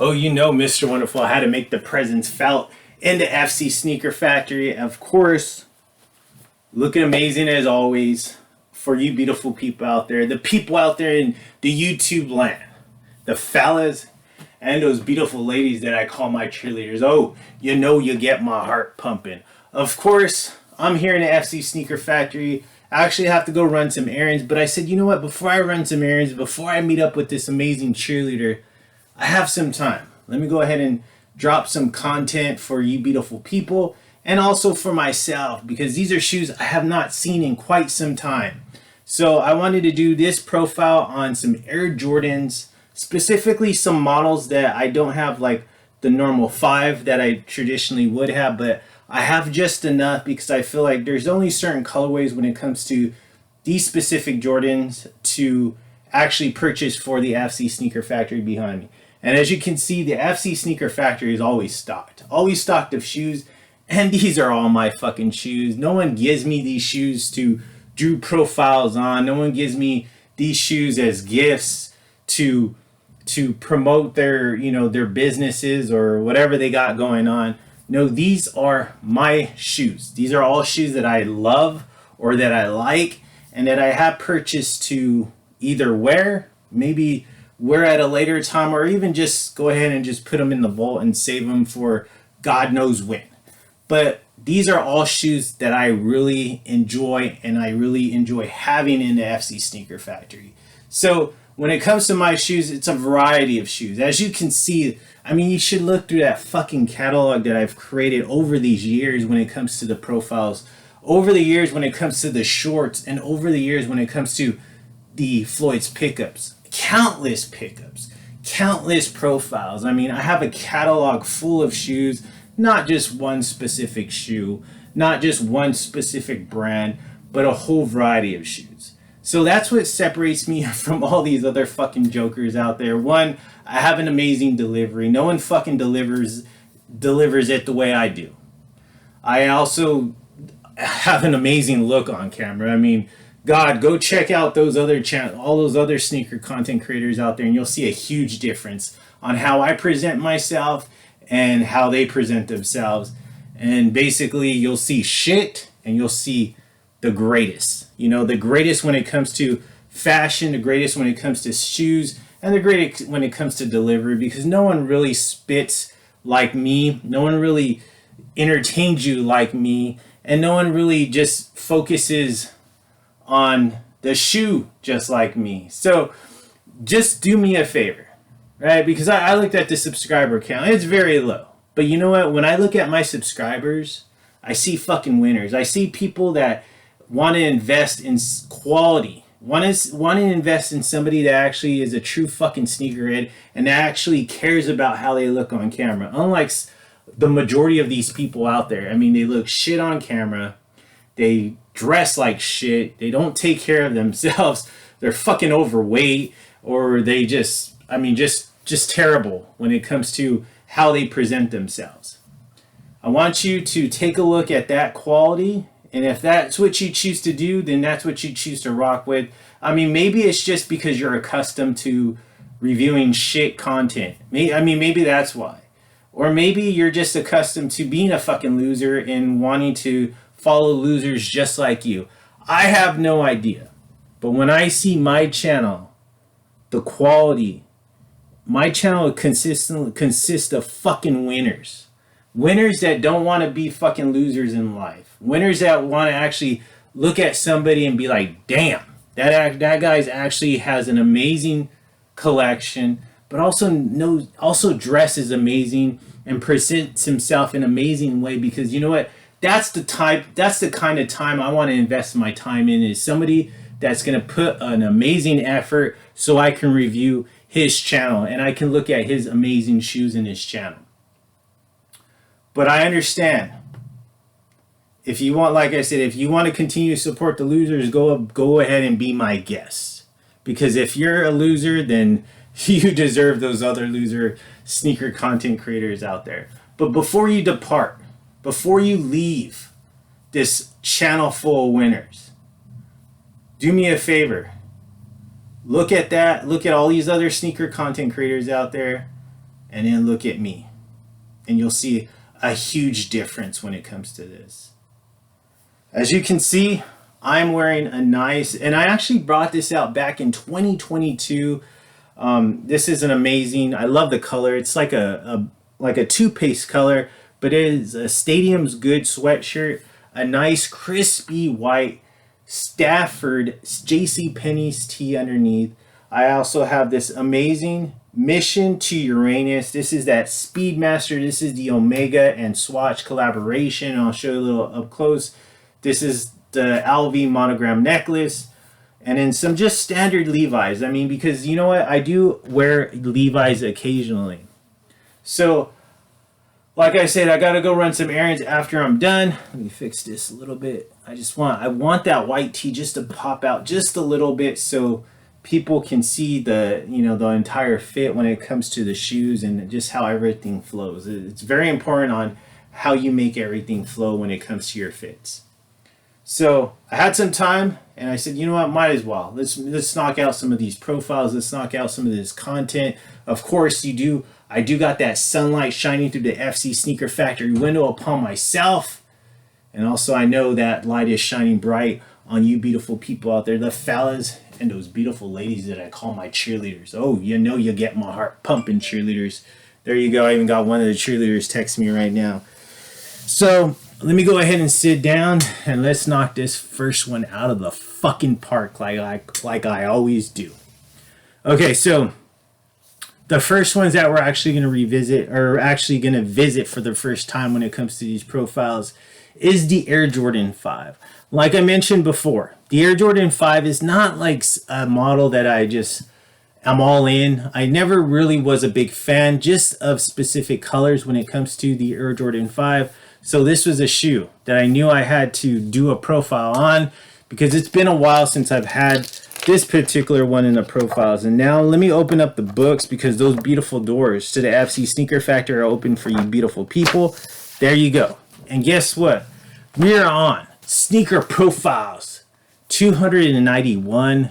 Oh, you know, Mr. Wonderful, how to make the presence felt in the FC Sneaker Factory. Of course, looking amazing as always for you beautiful people out there. The people out there in the YouTube land. The fellas and those beautiful ladies that I call my cheerleaders. Oh, you know you get my heart pumping. Of course, I'm here in the FC Sneaker Factory. I actually have to go run some errands, but I said, you know what, before I run some errands, before I meet up with this amazing cheerleader, I have some time. Let me go ahead and drop some content for you beautiful people and also for myself, because these are shoes I have not seen in quite some time. So I wanted to do this profile on some Air Jordans, specifically some models that I don't have like the normal 5 that I traditionally would have, but I have just enough because I feel like there's only certain colorways when it comes to these specific Jordans to actually purchase for the FC Sneaker Factory behind me. And as you can see, the FC Sneaker Factory is always stocked of shoes, and these are all my fucking shoes. No one gives me these shoes to do profiles on. No one gives me these shoes as gifts to promote their, their businesses or whatever they got going on. No, these are my shoes. These are all shoes that I love or that I like and that I have purchased to either wear, maybe wear at a later time, or even just go ahead and just put them in the vault and save them for God knows when. But these are all shoes that I really enjoy and I really enjoy having in the FC Sneaker Factory. So when it comes to my shoes, it's a variety of shoes. As you can see, I mean, you should look through that fucking catalog that I've created over these years when it comes to the profiles, over the years when it comes to the shorts, and over the years when it comes to the FLOYD's pickups. Countless pickups, countless profiles. I mean, I have a catalog full of shoes, not just one specific shoe, not just one specific brand, but a whole variety of shoes. So that's what separates me from all these other fucking jokers out there. One, I have an amazing delivery. No one fucking delivers it the way I do. I also have an amazing look on camera. I mean, God, go check out those other all those other sneaker content creators out there, and you'll see a huge difference on how I present myself and how they present themselves. And basically, you'll see shit and you'll see the greatest. The greatest when it comes to fashion, the greatest when it comes to shoes, and the greatest when it comes to delivery, because no one really spits like me. No one really entertains you like me. And no one really just focuses on the shoe just like me. So just do me a favor, right? Because I looked at the subscriber count. It's very low. But you know what? When I look at my subscribers, I see fucking winners. I see people that want to invest in quality, want to invest in somebody that actually is a true fucking sneakerhead and that actually cares about how they look on camera. Unlike the majority of these people out there. I mean, they look shit on camera. They dress like shit. They don't take care of themselves. They're fucking overweight, or they just terrible when it comes to how they present themselves. I want you to take a look at that quality, and if that's what you choose to do, then that's what you choose to rock with. I mean, maybe it's just because you're accustomed to reviewing shit content. Maybe that's why. Or maybe you're just accustomed to being a fucking loser and wanting to follow losers just like you. I have no idea. But when I see my channel, the quality, my channel consists of fucking winners. Winners that don't want to be fucking losers in life. Winners that want to actually look at somebody and be like, damn, that guy's actually has an amazing collection, but also dresses amazing and presents himself in an amazing way, because you know what? That's the kind of time I want to invest my time in, is somebody that's going to put an amazing effort so I can review his channel and I can look at his amazing shoes in his channel. But I understand. If you want, like I said, if you want to continue to support the losers, go ahead and be my guest. Because if you're a loser, then you deserve those other loser sneaker content creators out there. But before you depart, before you leave this channel full of winners, do me a favor. Look at that. Look at all these other sneaker content creators out there. and then look at me. And you'll see a huge difference when it comes to this. As you can see, I'm wearing a nice, and I actually brought this out back in 2022. This is an amazing, I love the color. It's like a toothpaste color, but it is a Stadium's Good sweatshirt, a nice crispy white Stafford JCPenney's tee underneath. I also have this amazing Mission to Uranus. This is that Speedmaster. This is the Omega and Swatch collaboration. I'll show you a little up close. This is the LV monogram necklace. And then some just standard Levi's. I mean, because you know what? I do wear Levi's occasionally. So, like I said, I got to go run some errands after I'm done. Let me fix this a little bit. I want that white tee just to pop out just a little bit so people can see the entire fit when it comes to the shoes and just how everything flows. It's very important on how you make everything flow when it comes to your fits. So I had some time and I said, you know what, might as well. Let's knock out some of these profiles. Let's knock out some of this content. Of course, I do got that sunlight shining through the FC Sneaker Factory window upon myself. And also I know that light is shining bright on you beautiful people out there, the fellas and those beautiful ladies that I call my cheerleaders. Oh, you know you get my heart pumping, cheerleaders. There you go. I even got one of the cheerleaders text me right now. So let me go ahead and sit down and let's knock this first one out of the fucking park like I always do. Okay, so the first ones that we're actually going to revisit, or actually going to visit for the first time when it comes to these profiles, is the Air Jordan 5. Like I mentioned before, the Air Jordan 5 is not like a model that I'm all in. I never really was a big fan just of specific colors when it comes to the Air Jordan 5. So this was a shoe that I knew I had to do a profile on because it's been a while since I've had this particular one in the profiles. And now let me open up the books because those beautiful doors to the FC Sneaker Factory are open for you beautiful people. There you go. And guess what? We're on Sneaker Profiles 291.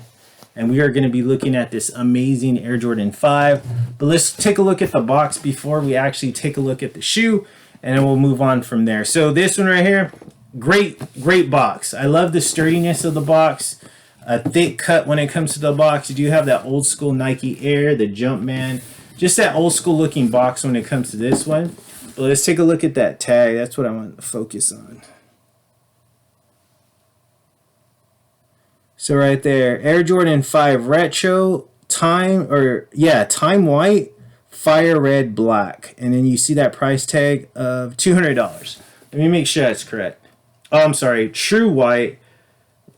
And we are going to be looking at this amazing Air Jordan 5. But let's take a look at the box before we actually take a look at the shoe. And then we'll move on from there. So this one right here, great box. I love the sturdiness of the box. A thick cut when it comes to the box. You do have that old school Nike Air, the Jumpman. Just that old school looking box when it comes to this one. But let's take a look at that tag. That's what I want to focus on. So right there, Air Jordan 5 Retro, time white, fire red black. And then you see that price tag of $200. Let me make sure that's correct. Oh, I'm sorry, true white,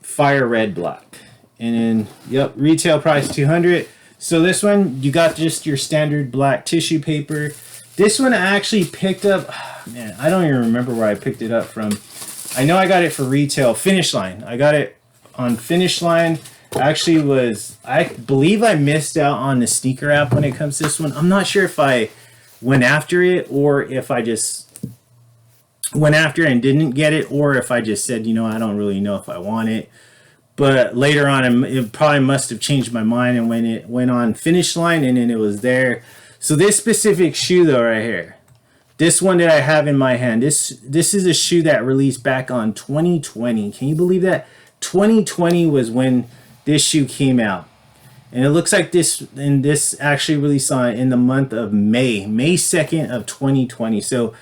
fire red black. And then, yep, retail price $200. So this one, you got just your standard black tissue paper. This one I actually picked up, man, I don't even remember where I picked it up from. I know I got it for retail, Finish Line. I got it on Finish Line. Actually I believe I missed out on the sneaker app when it comes to this one. I'm not sure if I went after it or if I just went after it and didn't get it, or if I just said, I don't really know if I want it. But later on, it probably must have changed my mind, and when it went on Finish Line and then it was there. So this specific shoe though right here, this one that I have in my hand, this is a shoe that released back on 2020. Can you believe that? 2020 was when this shoe came out. And it looks like this actually released in the month of May 2nd of 2020. So,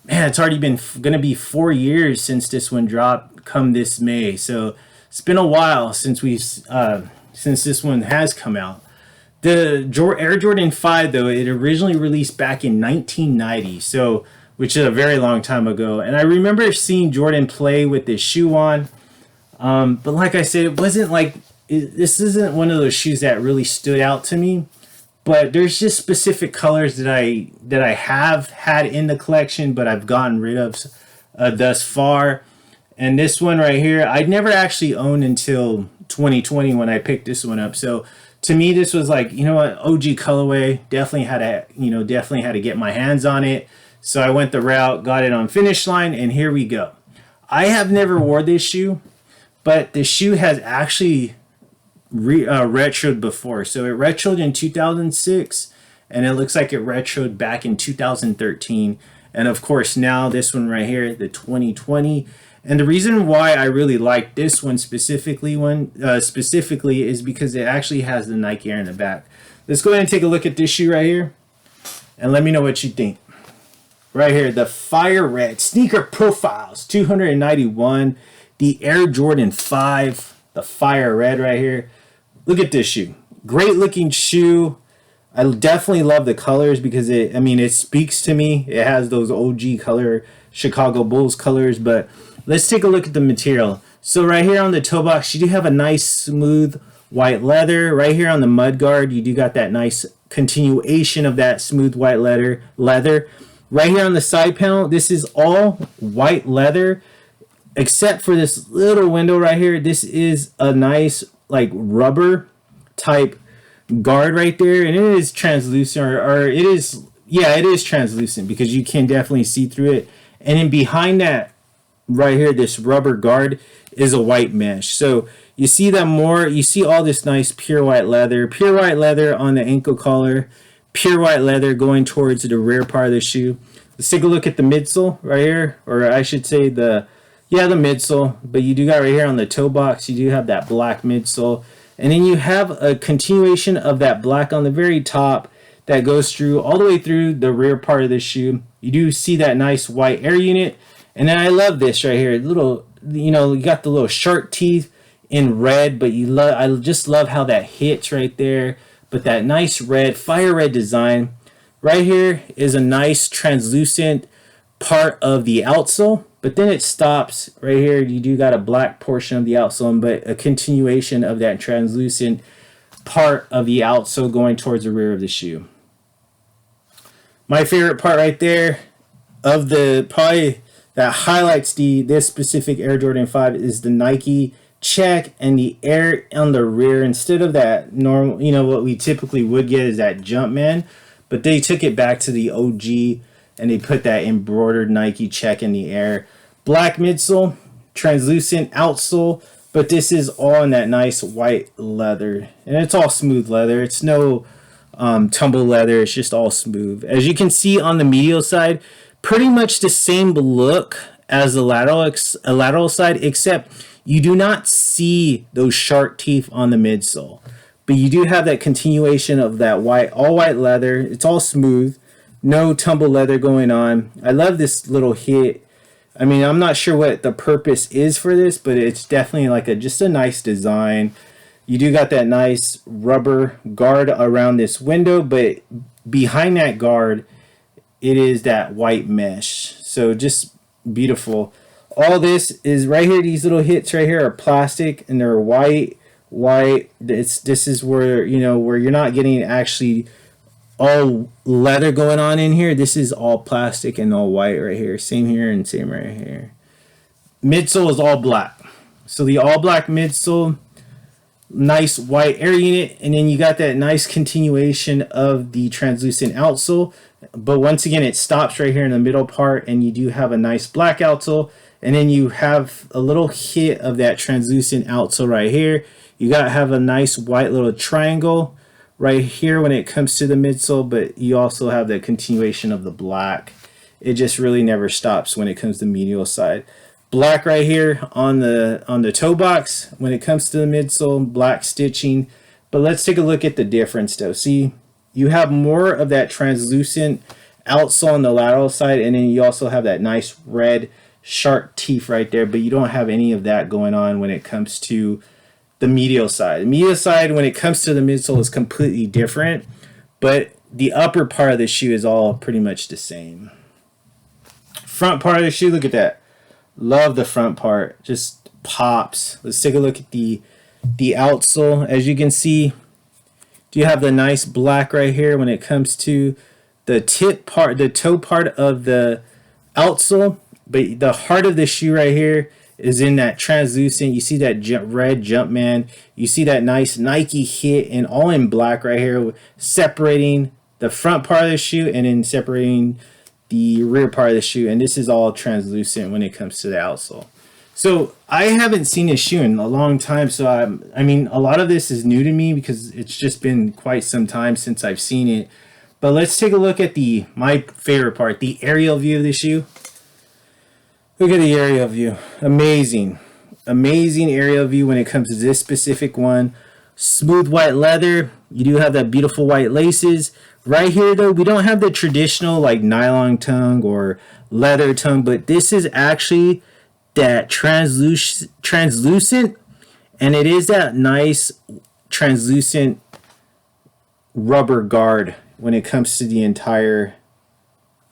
man, it's already been going to be 4 years since this one dropped come this May. So, it's been a while since since this one has come out. The Air Jordan 5, though, it originally released back in 1990, so which is a very long time ago. And I remember seeing Jordan play with this shoe on. But like I said, it wasn't like this isn't one of those shoes that really stood out to me. But there's just specific colors that I have had in the collection, but I've gotten rid of thus far. And this one right here, I'd never actually owned until 2020 when I picked this one up. So to me, this was like, OG colorway. Definitely had to get my hands on it. So I went the route, got it on Finish Line, and here we go. I have never wore this shoe, but the shoe has actually retroed before. So it retroed in 2006, and it looks like it retroed back in 2013. And of course, now this one right here, the 2020. And the reason why I really like this one specifically is because it actually has the Nike Air in the back. Let's go ahead and take a look at this shoe right here, and let me know what you think. Right here, the Fire Red Sneaker Profiles 291, the Air Jordan 5, the Fire Red right here. Look at this shoe. Great looking shoe. I definitely love the colors because it speaks to me. It has those OG color, Chicago Bulls colors. But let's take a look at the material. So right here on the toe box, you do have a nice smooth white leather. Right here on the mud guard, you do got that nice continuation of that smooth white leather. Right here on the side panel, this is all white leather, except for this little window right here. This is a nice like rubber type guard right there, and it is translucent, it is translucent because you can definitely see through it. And then behind that right here, this rubber guard is a white mesh. So you see that more, you see all this nice pure white leather on the ankle collar, pure white leather going towards the rear part of the shoe. Let's take a look at the midsole right here, or I should say the midsole. But you do got right here on the toe box, you do have that black midsole. And then you have a continuation of that black on the very top that goes through all the way through the rear part of the shoe. You do see that nice white air unit. And then I love this right here. Little, you got the little shark teeth in red, but I just love how that hits right there. But that nice red, fire red design. Right here is a nice translucent part of the outsole. But then it stops right here. You do got a black portion of the outsole, but a continuation of that translucent part of the outsole going towards the rear of the shoe. My favorite part right there of probably that highlights this specific Air Jordan 5 is the Nike check and the air on the rear. Instead of that normal, what we typically would get is that Jumpman, but they took it back to the OG and they put that embroidered Nike check in the air. Black midsole, translucent outsole, but this is all in that nice white leather. And it's all smooth leather. It's no tumble leather. It's just all smooth. As you can see on the medial side, pretty much the same look as the lateral side, except you do not see those shark teeth on the midsole. But you do have that continuation of that all white leather. It's all smooth. No tumble leather going on. I love this little hit. I'm not sure what the purpose is for this, but it's definitely like just a nice design. You do got that nice rubber guard around this window, but behind that guard, it is that white mesh. So just beautiful. All this is right here. These little hits right here are plastic and they're white. This is where, where you're not getting actually all leather going on in here. This is all plastic and all white right here. Same here and same right here. Midsole is all black. So the all black midsole, nice white air unit, and then you got that nice continuation of the translucent outsole. But once again, it stops right here in the middle part, and you do have a nice black outsole, and then you have a little hit of that translucent outsole right here. You got to have a nice white little triangle right here when it comes to the midsole, but you also have the continuation of the black. It just really never stops when it comes to the medial side. Black right here on the toe box when it comes to the midsole, black stitching. But let's take a look at the difference though. See, you have more of that translucent outsole on the lateral side, and then you also have that nice red shark teeth right there, but you don't have any of that going on when it comes to the medial side. The medial side, when it comes to the midsole, is completely different, but the upper part of the shoe is all pretty much the same. Front part of the shoe, look at that. Love the front part, just pops. Let's take a look at the outsole. As you can see, do you have the nice black right here when it comes to the tip part, the toe part of the outsole, but the heart of the shoe right here is in that translucent. You see that red Jumpman. You see that nice Nike hit, and all in black right here, separating the front part of the shoe and then separating the rear part of the shoe. And this is all translucent when it comes to the outsole. So I haven't seen this shoe in a long time. So a lot of this is new to me because it's just been quite some time since I've seen it. But let's take a look at my favorite part, the aerial view of the shoe. Look at the aerial view. Amazing. Amazing aerial view when it comes to this specific one. Smooth white leather. You do have that beautiful white laces. Right here though, we don't have the traditional like nylon tongue or leather tongue, but this is actually that translucent, and it is that nice translucent rubber guard when it comes to the entire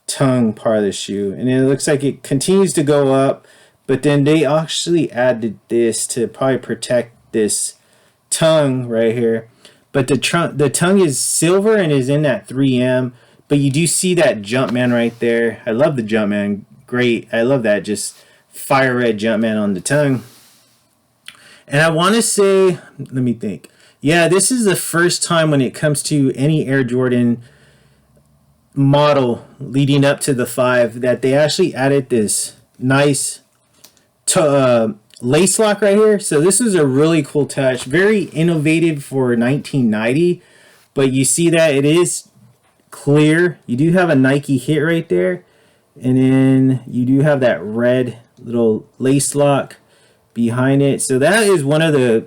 tongue part of the shoe. And it looks like it continues to go up, but then they actually added this to probably protect this tongue right here. But the tongue is silver and is in that 3M, but you do see that Jumpman right there. I love the Jumpman. Great. I love that, just fire red Jumpman on the tongue. And I want to say, let me think. Yeah, this is the first time when it comes to any Air Jordan model leading up to the 5 that they actually added this nice lace lock right here. So this is a really cool touch, very innovative for 1990, but you see that it is clear. You do have a Nike hit right there, and then you do have that red little lace lock behind it. So that is one of the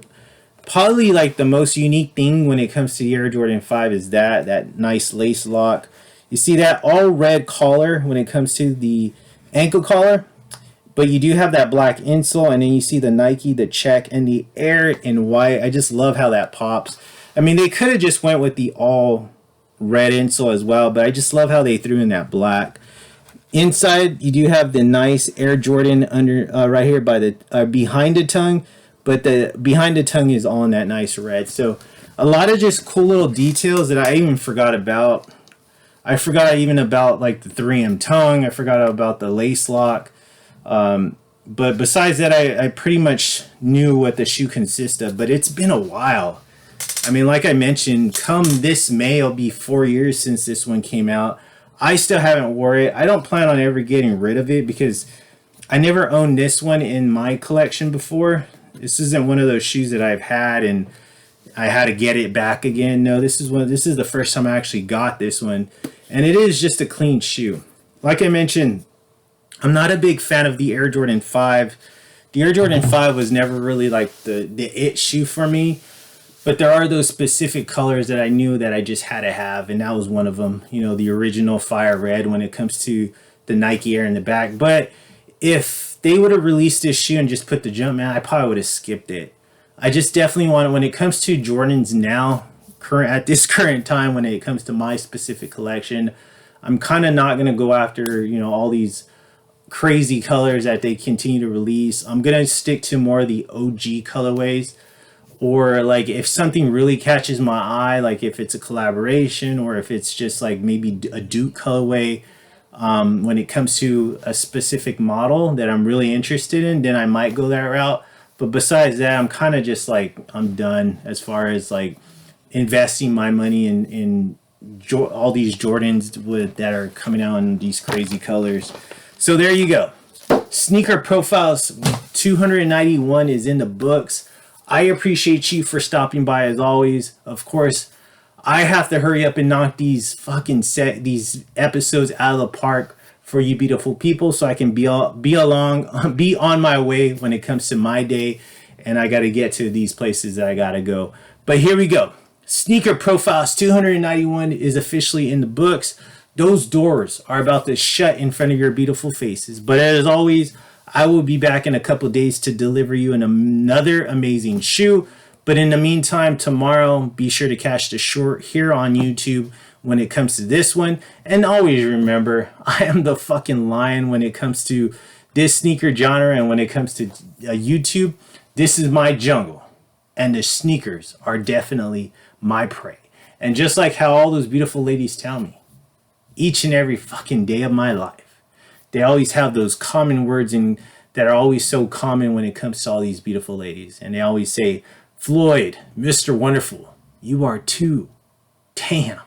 probably like the most unique thing when it comes to the Air Jordan 5 is that nice lace lock. You see that all red collar when it comes to the ankle collar, but you do have that black insole, and then you see the Nike, the check, and the Air in white. I just love how that pops. I mean, they could have just went with the all red insole as well, but I just love how they threw in that black. Inside, you do have the nice Air Jordan under right here by the behind the tongue, but the behind the tongue is all in that nice red. So a lot of just cool little details that I even forgot about. I forgot even about like the 3M tongue. I forgot about the lace lock. But besides that, I pretty much knew what the shoe consists of. But it's been a while. I mean, like I mentioned, come this May, it'll be 4 years since this one came out. I still haven't wore it. I don't plan on ever getting rid of it because I never owned this one in my collection before. This isn't one of those shoes that I've had and I had to get it back again. No, this is the first time I actually got this one, and it is just a clean shoe. Like I mentioned, I'm not a big fan of the Air Jordan 5. The Air Jordan 5 was never really like the it shoe for me, but there are those specific colors that I knew that I just had to have, and that was one of them. You know, the original fire red when it comes to the Nike Air in the back. But if they would have released this shoe and just put the Jumpman, I probably would have skipped it. I just definitely want it when it comes to Jordans now, at this current time, when it comes to my specific collection, I'm kind of not going to go after, you know, all these crazy colors that they continue to release. I'm going to stick to more of the OG colorways, or like if something really catches my eye, like if it's a collaboration or if it's just like maybe a Duke colorway, when it comes to a specific model that I'm really interested in, then I might go that route. But besides that, I'm kind of just like, I'm done as far as like investing my money in all these Jordans that are coming out in these crazy colors. So there you go. Sneaker Profiles 291 is in the books. I appreciate you for stopping by as always. Of course, I have to hurry up and knock these these episodes out of the park for you beautiful people, so I can be on my way when it comes to my day, and I got to get to these places that I got to go. But here we go. Sneaker Profiles 291 is officially in the books. Those doors are about to shut in front of your beautiful faces. But as always, I will be back in a couple of days to deliver you another amazing shoe. But in the meantime, tomorrow, be sure to catch the short here on YouTube when it comes to this one. And always remember, I am the fucking lion when it comes to this sneaker genre, and when it comes to YouTube, this is my jungle. And the sneakers are definitely my prey. And just like how all those beautiful ladies tell me, each and every fucking day of my life, they always have those common words that are always so common when it comes to all these beautiful ladies. And they always say, Floyd, Mr. Wonderful, you are too damn